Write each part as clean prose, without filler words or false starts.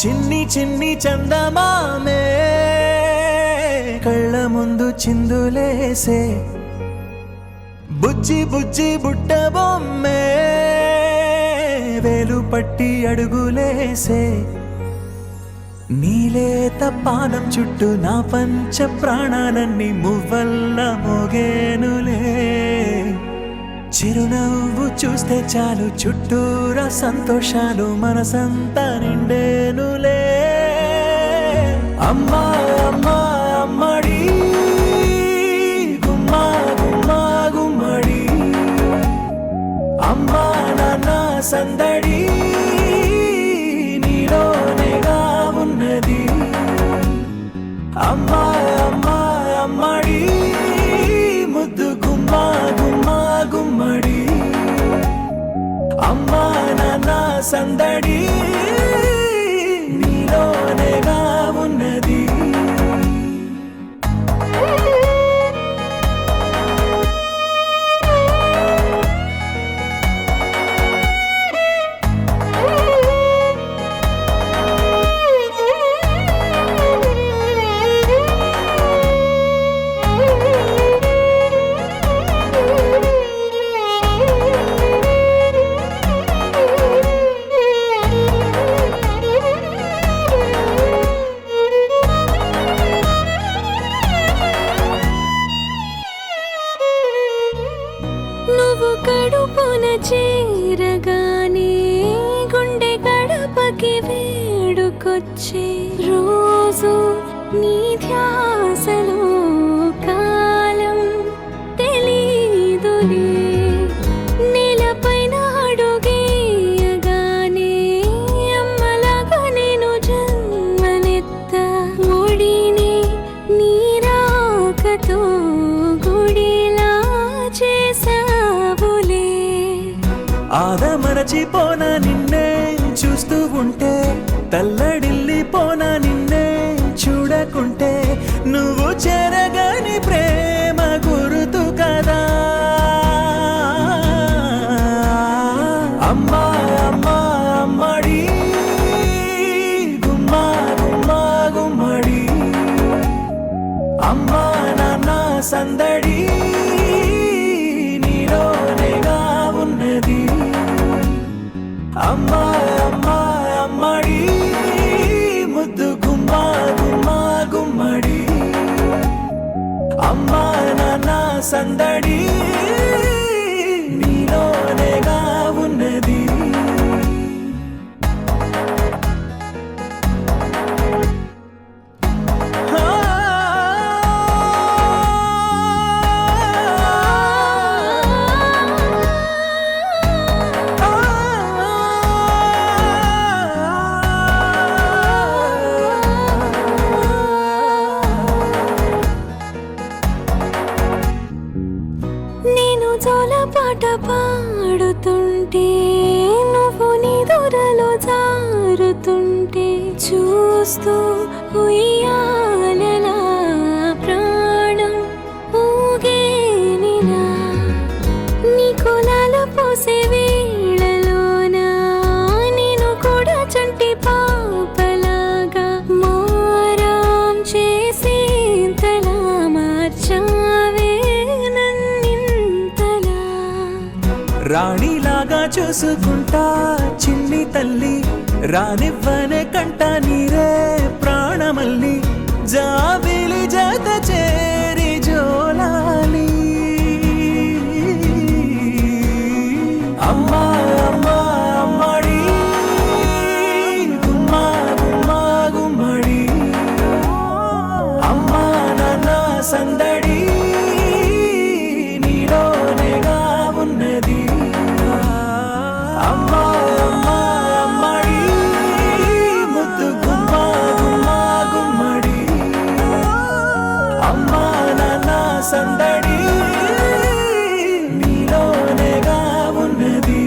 చిన్ని చిన్ని చందమామే కళ్ళ ముందు చిందులేసే బుజ్జి బుజ్జి బుట్ట బొమ్మే వేలు పట్టి అడుగులేసే నీలేత పానం చుట్టూ నా పంచ ప్రాణాలన్నీ మువ్వల్ల మోగేనులే చిరునవ్వు చూస్తే చాలు చుట్టూరా సంతోషాలు మనసంతా నిండేనులే అమ్మా అమ్మా అమ్మడి గుమ్మా గుమ్మా గుమ్మడి అమ్మా నాన్న సందడి నీలోనేగా ఉన్నది అమ్మా అమ్మా అమ్మడి ముద్దు గుమ్మా గుమ్మా గుమ్మడి అమ్మా నాన్న సందడి నీలోనేగా ఉన్నది నువ్వు కడుపున చేరగానే గుండె గడపకి వేడుకొచ్చే రోజు నీ ధ్యాసలో కాలం తెలీదులే నేలపైన అడుగేయగానే అమ్మలాగా నేను జన్మనెత్త ఒడిని నీ రాకతో గుడిలా చేసావులే ఆదమరచిపోనా నిన్నే చూస్తూ ఉంటే తల్లడిల్లిపోనా నిన్నే చూడకుంటే నువ్వు చెరగని ప్రేమ గురుతు కదా అమ్మా అమ్మా అమ్మడి గుమ్మా గుమ్మా గుమ్మడి అమ్మా నాన్న సందడి నీలోనేగా ఉన్నది అమ్మా అమ్మా అమ్మడి ముద్దు గుమ్మా గుమ్మా గుమ్మడి అమ్మా నాన్న సందడి నీలోనేగా ఉన్నది నేను జోలపాట పాడుతుంటే నువ్వు నిదురలో జారుతుంటే చూస్తూ ఉయ్యాలలా ప్రాణం ఊగేనిలా నీ కులాల పోసే వేళలోన నేను కూడా చంటి పాపలాగా మారాం చేసేంతలా మార్చావే రాణిలాగా చూసుకుంటా చిన్ని తల్లి రానివ్వనే కంట నీరే ప్రాణమల్లి జాబిలి జత చేరి జోలాలి అమ్మా అమ్మా అమ్మడి గుమ్మా గుమ్మా గుమ్మడి అమ్మా నాన్న సందడి నీలోనేగా ఉన్నది అమ్మా అమ్మా అమ్మడి ముద్దు గుమ్మా గుమ్మా గుమ్మడి అమ్మా నాన్న సందడి నీలోనేగా ఉన్నది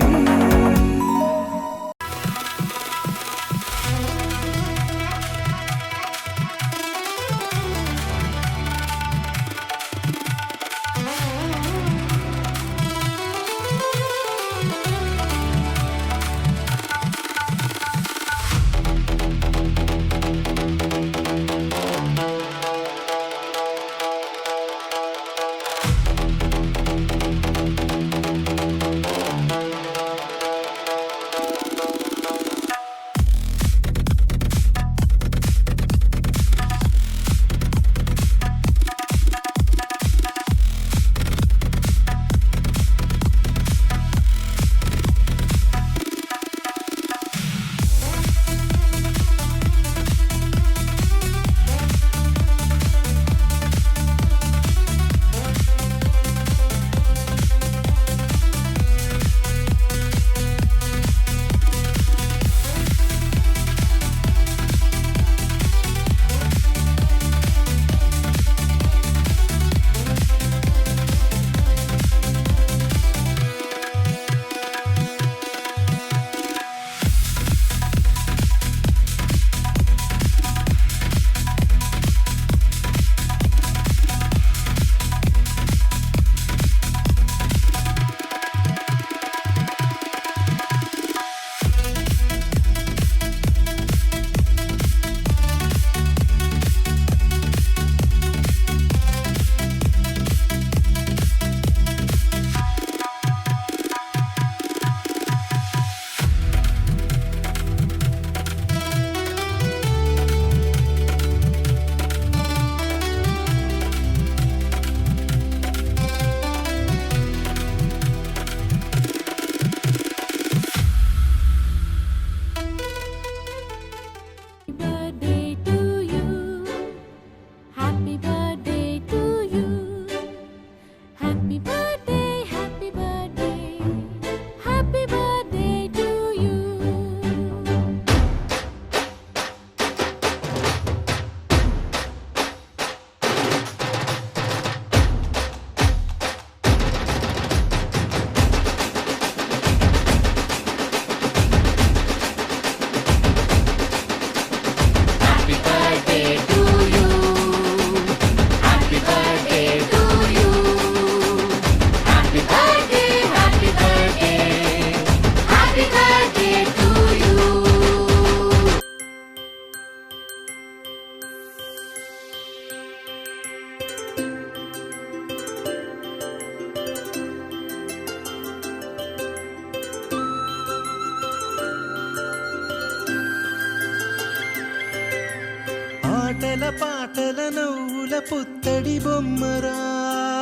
ఆటల పాటల నవ్వుల పుత్తడి బొమ్మరా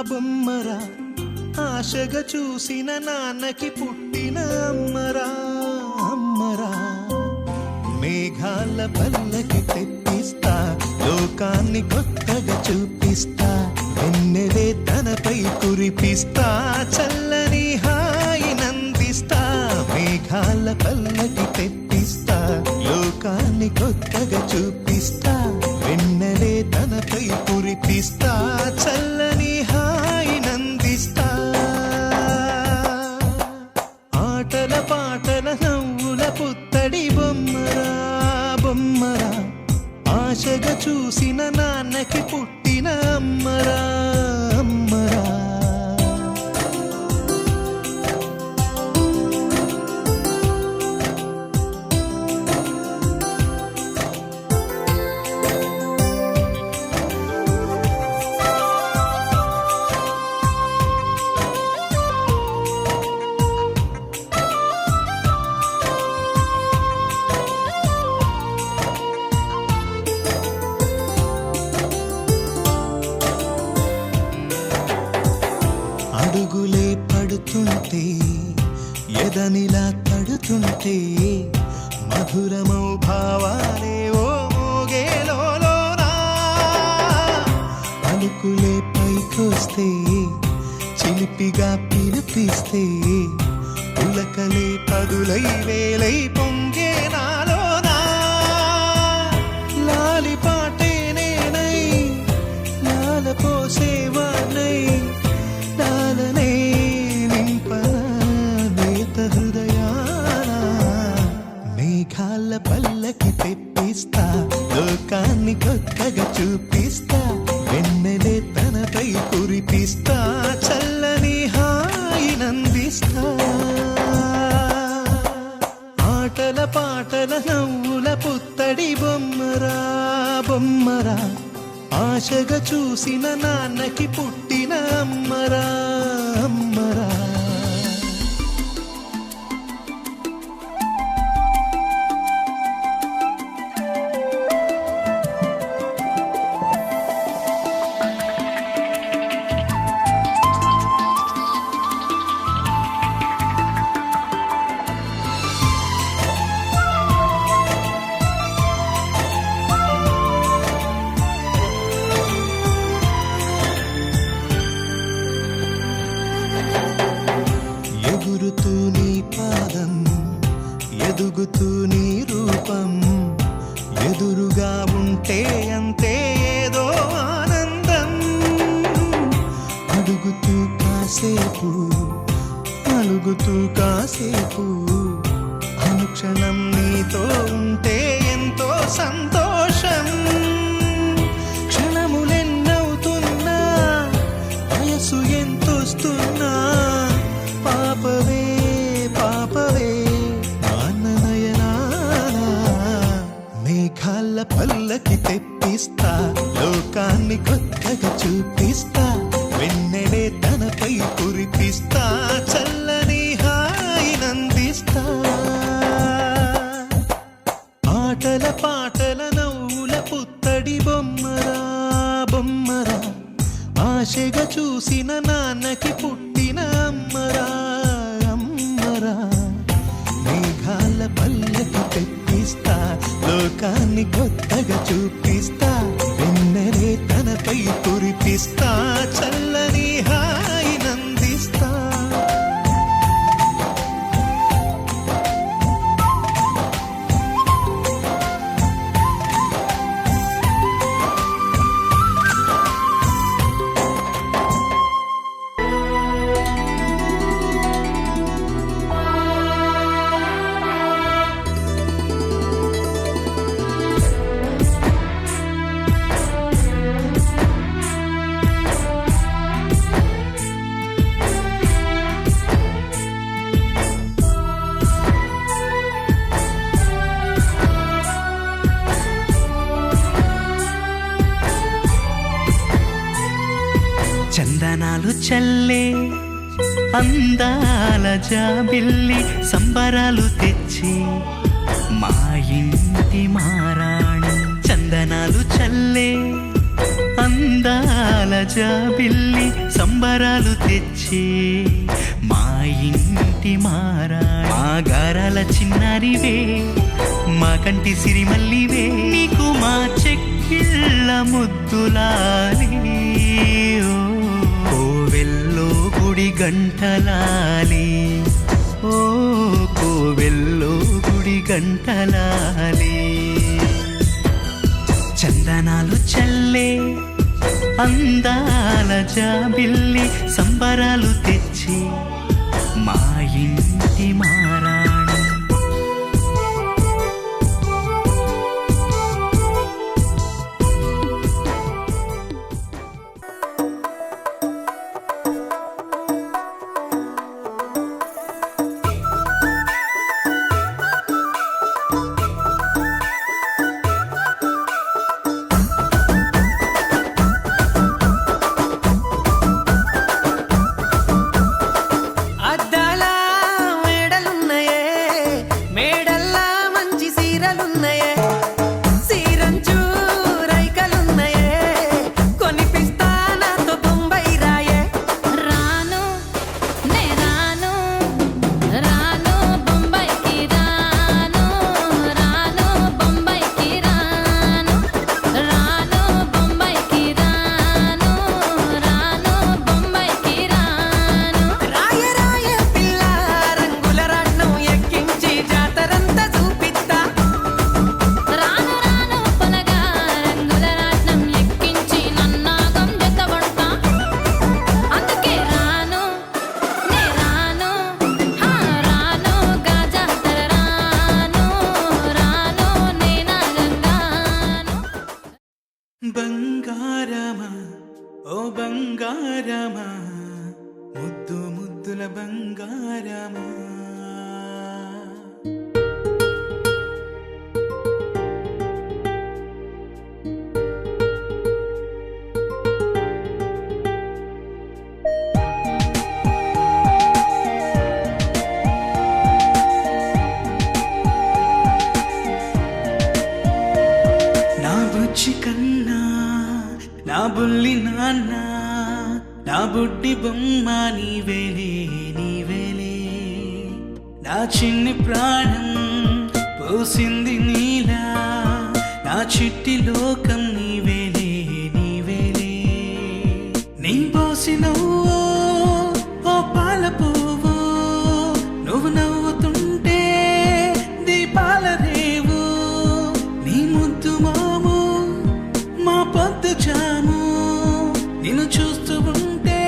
బొమ్మరా ఆశగా చూసిన నాన్నకి పుట్టిన అమ్మరా అమ్మరా మేఘాల పల్లకి తెప్పిస్తా లోకాన్ని కొత్తగా చూపిస్తా వెన్నెలే తనపై కురిపిస్తా చల్లని హాయి నందిస్తా మేఘాల పల్లకి తెప్పిస్తా లోకాన్ని కొత్తగా చూపిస్తా వెన్నెలే తనపై కురిపిస్తా చల్లని హాయి నందిస్తా ఆటల పాటల నవ్వుల పుత్తడి బొమ్మరా బొమ్మరా ఆశగా చూసిన నాన్నకి పుట్టిన అమ్మరా అమ్మరా అడుగులే పడుతుంటే ఎదనిలా తడుతుంటే మధురమౌ భావాలే ఓ మోగేలోనా పలుకులే పైకొస్తే చిలిపిగా పిలిపిస్తే పులకలే పదులై వేలై పొంగే నాలోనా లాలి పాటే నేనై లాల పోసేవానై నాలనే నింపన నేత హృదయాన మేఘాల పల్లకి తెప్పిస్తా లోకాన్ని కొత్తగా చూపిస్తా వెన్నెలే తనపై కురిపిస్తా చల్లని హాయి నందిస్తా ఆటల పాటల నవ్వుల పుత్తడి బొమ్మరా బొమ్మరా ఆశగా చూసిన నాన్నకి పుట్టిన అమ్మరా అమ్మరా ఎగురుతూ నీ పాదం ఎదుగుతూ నీ రూపం ఎదురుగా ఉంటే అంతే ఏదో ఆనందం అడుగుతూ కాసేపు అలుగుతూ కాసేపు అనుక్షణం నీతో ఉంటే ఎంతో సంతోషం క్షణములెన్నవుతున్నా వయసు ఎంతొస్తున్నా పాపవే పాపవే నాన్ననయనానా మేఘాల పల్లకి తెప్పిస్తా లోకాన్ని కొత్తగా చూపిస్తా వెన్నెలే తనపై కురిపిస్తా చల్లని హాయి నందిస్తా ఆటల పాటల నవ్వుల పుత్తడి బొమ్మరా బొమ్మరా ఆశగా చూసిన నాన్నకి పుట్టిన అమ్మరా అమ్మరా మేఘాల పల్లకి తెప్పిస్తా లోకాన్ని కొత్తగా చూపిస్తా వెన్నెలే తనపై కురిపిస్తా చల్లని హాయి నందిస్తా చందనాలు చల్లే అందాల జాబిల్లి సంబరాలు తెచ్చి మా ఇంటి మారాణి చందనాలు చల్లే అందాల జాబిల్లి సంబరాలు తెచ్చే మా ఇంటి మారా మా గారాల చిన్నారివే మా కంటి సిరిమల్లివే నీకు మా చెక్కిళ్ళ ముద్దులాలి కోవెల్లో గుడి గంటలాలి ఓ కోవెల్లో గుడి గంటలాలి చందనాలు చల్లే అందాల జాబిల్లి సంబరాలు తెచ్చి మా ఇంటి మారాణి అద్దాల మేడలున్నాయే మేడల్లా మంచి సీరలున్నాయే సీరంచు రైకలున్నాయే కొనిపిస్తా నాతో బొంబై రాయే రాను నే రాను రాను బొంబాయికి రాను రాను బొంబాయికి రాను రాను బొంబాయికి రాను రాను బొంబాయికి రాను రాయ రాయ పిల్ల రంగుల రాట్నం ఎక్కించి జాతరంతా చూపిస్తా రాను రాను పొలగా రంగుల రాట్నం ఎక్కించి నన్నాగం జతబడతా అందుకే రాను నే రాను రాను గాజాతర రాను రాను నేనాగంగాను బంగారమా ఓ బంగారమా ముద్దు ముద్దుల బంగారమా నా బుజ్జి కన్నా నా బుల్లి నాన్న నా బుడ్డి బొమ్మ నీవేలే నీవేలే నా చిన్ని ప్రాణం పోసింది నీలా నా చిట్టి లోకం నీవేలే నీవేలే నీ పోసినవో ఓ పాల పువ్వు నువ్వు నవ్వుతుంటే దీపాల రేవు నీ ముద్దు మాము మా పొద్దు జాము నిన్ను చూస్తూ ఉంటే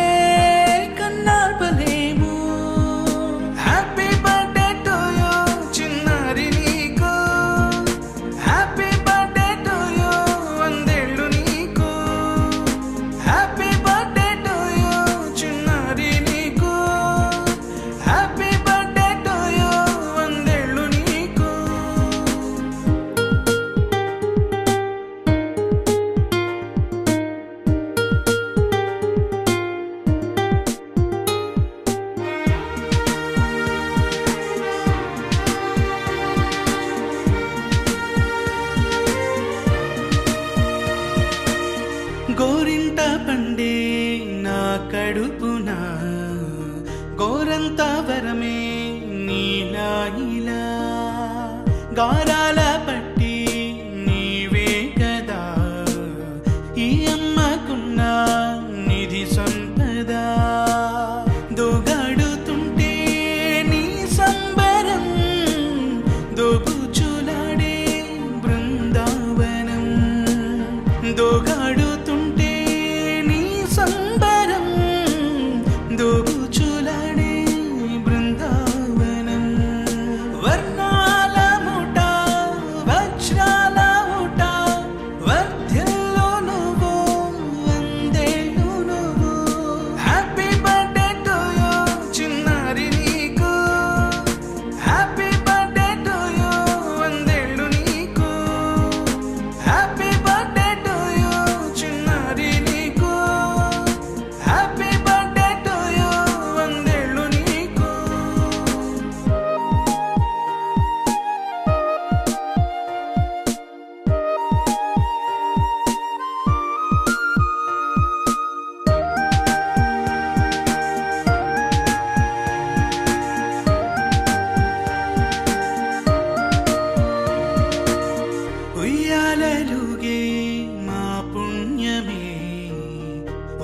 కన్నార్పలేము హ్యాపీ బర్త్డే టు యూ చిన్నారి నీకు హ్యాపీ బర్త్డే టు యూ వందేళ్ళు నీకు హ్యాపీ బర్త్డే టు యూ చిన్నారి నీకు హ్యాపీ బర్త్డే టు యూ వందేళ్ళు నీకు గోరింట పండే నా కడుపున గోరంత వరమే నీలా ఇలా గారాల పట్టి నీవే కదా ఈ అమ్మకున్న నిధి సంపద దోగాడుతుంటే నీ సంబరం దోబుచులాడే బృందావనం దోగాడుతుంటే నీ సంబరం దోబుచులాడే బృందావనం వర్ణాల ముఠా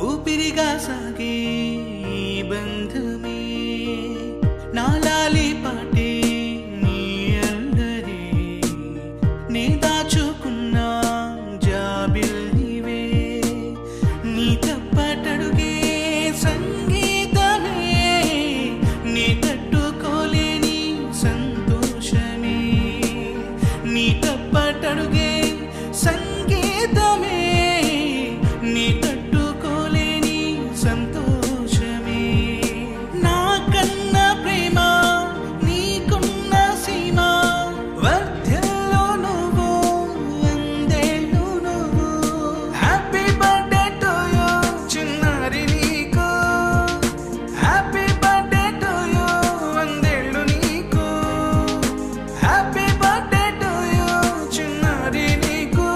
ఊపిరిగా సాగే ఈ బంధమే నాలాలి పాటే నీ అందరే నే దాచుకున్న జాబిల్లివే నీ తప్పటడుగే సంగీతమే నీ తట్టుకోలేని సంతోషమే నీ తప్పటడుగే సంగీతమే నీ తట్టుకోలేని సంతోషమే నా కన్న ప్రేమ నీకున్న సీమ వర్ధల్లో నువ్వు వందేళ్ళు నువ్వు హ్యాపీ బర్త్డే టు యూ చిన్నారి నీకు హ్యాపీ బర్త్డే టు యూ వందేళ్ళు నీకు హ్యాపీ బర్త్డే టు యూ చిన్నారి నీకు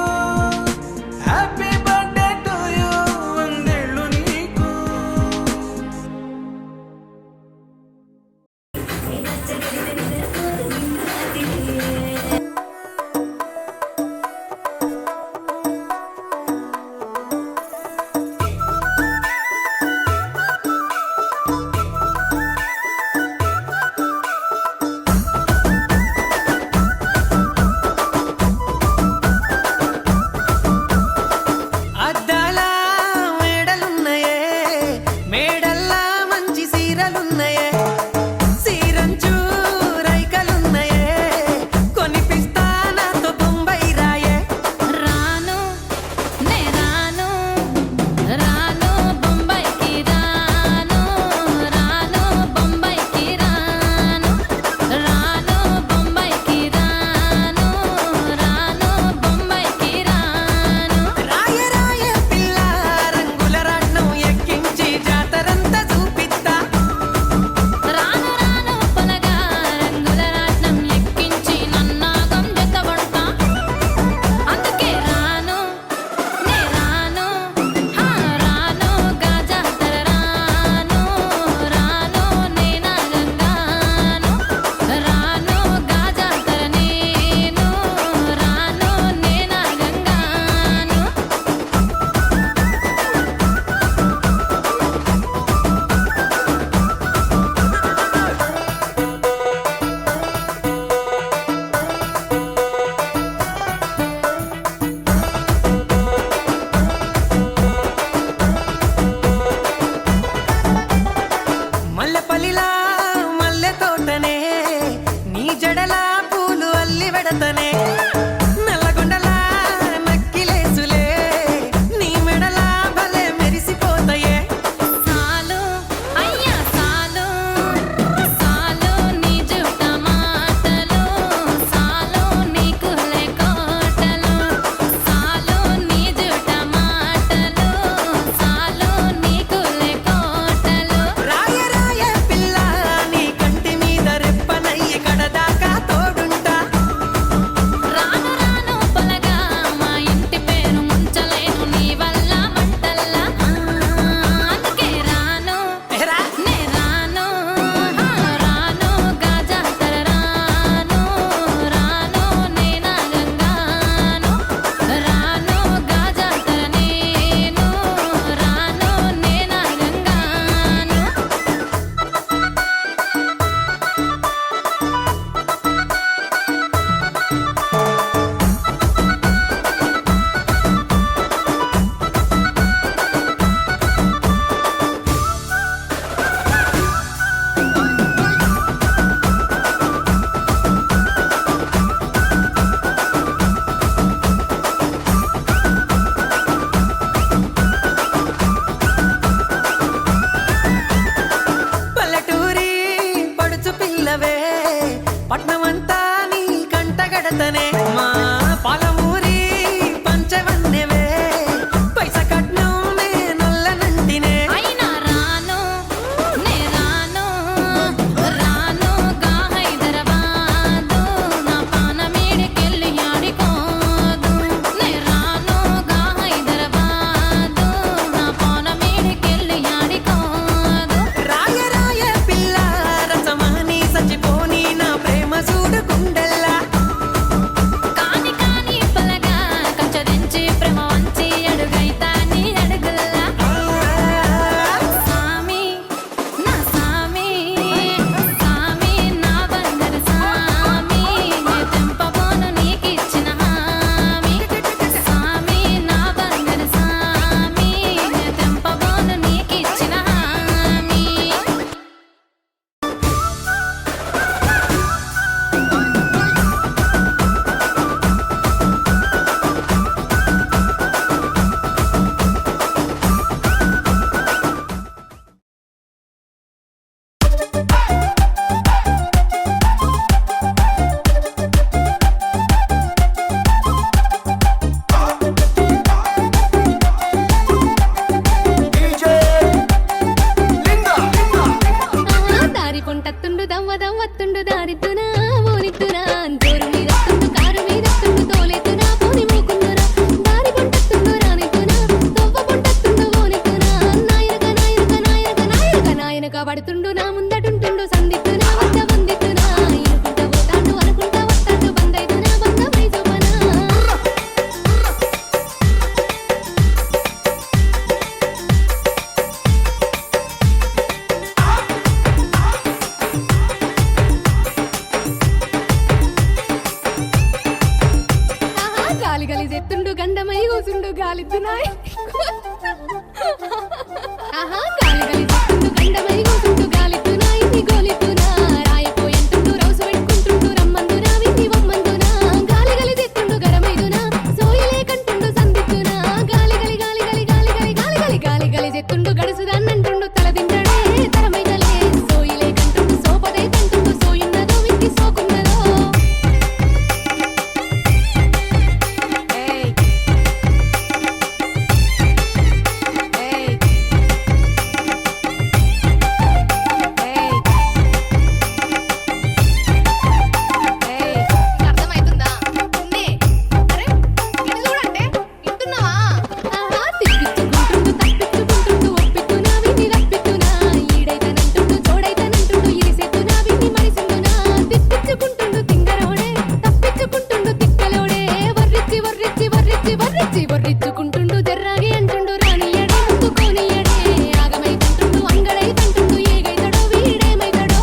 హ్యాపీ బర్త్డే టు యూ వందేళ్ళు నీకు అద్దాల మేడలున్నయే మేడల్లా మంచి సీరలున్నయే సీరంచు రైకలున్నయే కొనిపిస్తా నాతో బొంబాయి రాయే రాను నే రాను రాను బొంబాయికి రాను రాను బొంబాయికి రాను రాను బొంబాయికి రాను రాను బొంబాయికి రాను రాయ రాయ పిల్ల రంగుల రాట్నం ఎక్కించి జాతరంతా చూపిస్తా రాను రాను పొలగా రంగుల రాట్నం ఎక్కించి నన్నాగం జతబడతా అందుకే రాను నే రాను రాను గాజాతర రాను రాను నేనా గంగాను రాను గాజాతర నేను రాను నేనా గంగాను మల్లెపల్లిలా మల్లె తోటనే నీ జడలా పూలు అల్లి వెడతనే నల్లగొండలా నక్కిలేసులే నీ మెడలా భలే మెరిసిపోతాయే సాలు అయ్యా సాలు సాలు నీ జుట్ట మాటలు సాలు నీకు లేకోటలు సాలు నీ జుట్ట మాటలు సాలు నీకు లేకోటలు రాయ రాయ పిల్ల నీ కంటి మీద రెప్పనయ్యి కడదాకా తోడుంటా పడుతుండు నా ముందటుంటుండు సందిత్తు నా వద్ద వందిత్తు నా ఇనుకుంటా పోతాండు అనుకుంటా వస్తాండు బందైతు నా బంధమై చూపనా ఆహా గాలి గాలి చెత్తుండు గండమై కూసుండు గాలిద్దునాయ్ ఆహా గాలి గాలి చెత్తుండు గండమై కూసుండు గాలిద్దునాయ్ నీ గోలిద్దునా రాయపోయంటుండు రౌసు పెట్టుకుంటుండు రమ్మందునా విని వమ్మందునా గాలి గాలి చెత్తుండు గరమైదునా సోయలే కంటుండు సందిద్దునా గాలి గాలి గాలి గాలి గాలి గాలి గాలి గాలి గాలి గాలి చెత్తుండు గడుసుదాన్నంటుండు తల తింటాడే తరమైదలే సోయలే కంటుండు సోపదే కంటుండు సోయున్నదో వింకి సోకున్నదో ఏయ్ ఏయ్ అర్థమైతుందా ఉన్నే అరే ఇటు చూడంటే ఇంటున్నావా ఆహా తిప్పించుకుంటుండు తప్పించుకుంటుండు ఒప్పిస్తున్నా విని రప్పిస్తున్నా ఈడైతనంటుండు జోడైతనంటుండు ఇరిసెత్తున్నా విని మరిసిందునా తిప్పించుకుంటుండు తింగరోడే తప్పించుకుంటుండు తిక్కలోడే వర్రిచ్చి వర్రిచ్చి వర్రిచ్చి వర్రిచ్చి వర్రిచ్చుకుంటుండు జర్రాగి అంటుండు రానియడే ముక్కుకోనియడే ఆగమైతంటుండు అంగడైతంటుండు ఏగైతడో వీడేమైతడో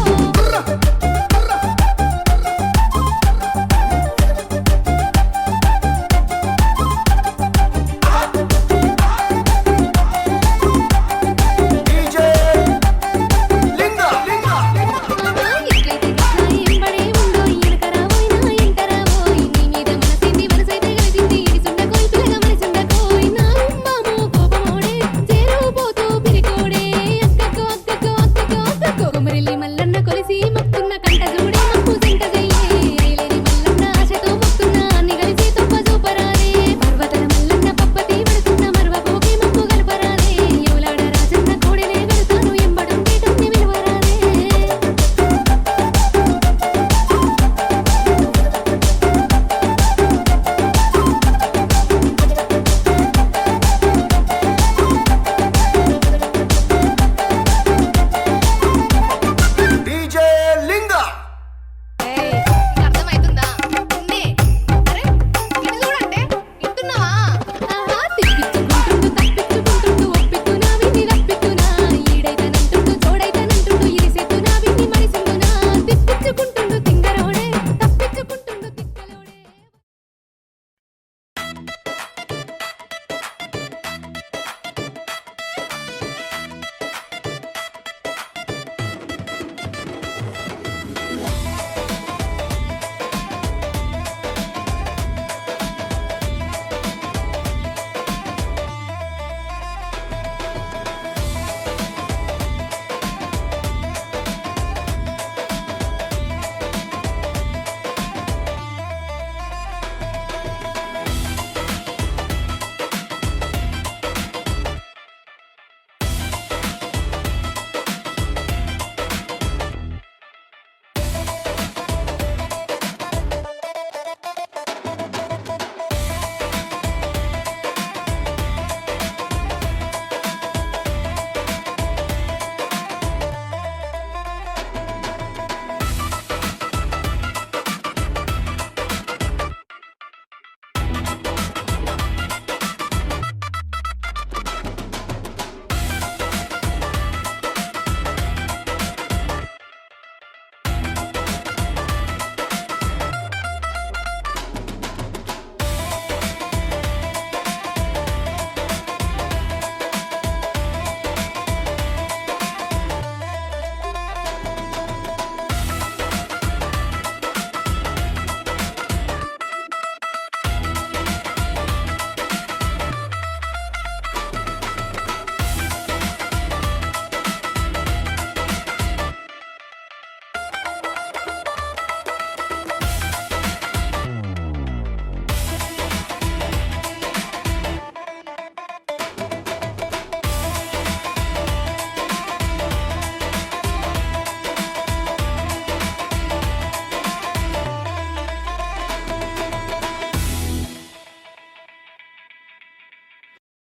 ఆహా ఎట్లయితే గట్లా ఎంబడే ఉందో ఎనకరావోయ్ నా ఎంటరావోయ్ నీ మీద మనసైంది మనసైతే కలిసింది ఇడిసుండకోయ్ పిల్లగా మనసుండకోయ్ నా ఉమ్మామో కోపమోడే చేరువు పోతూ పిరికోడే అక్కకో అక్కకో అక్కకో అక్కకో కుమరిల్లి మల్లన్న కొలిసి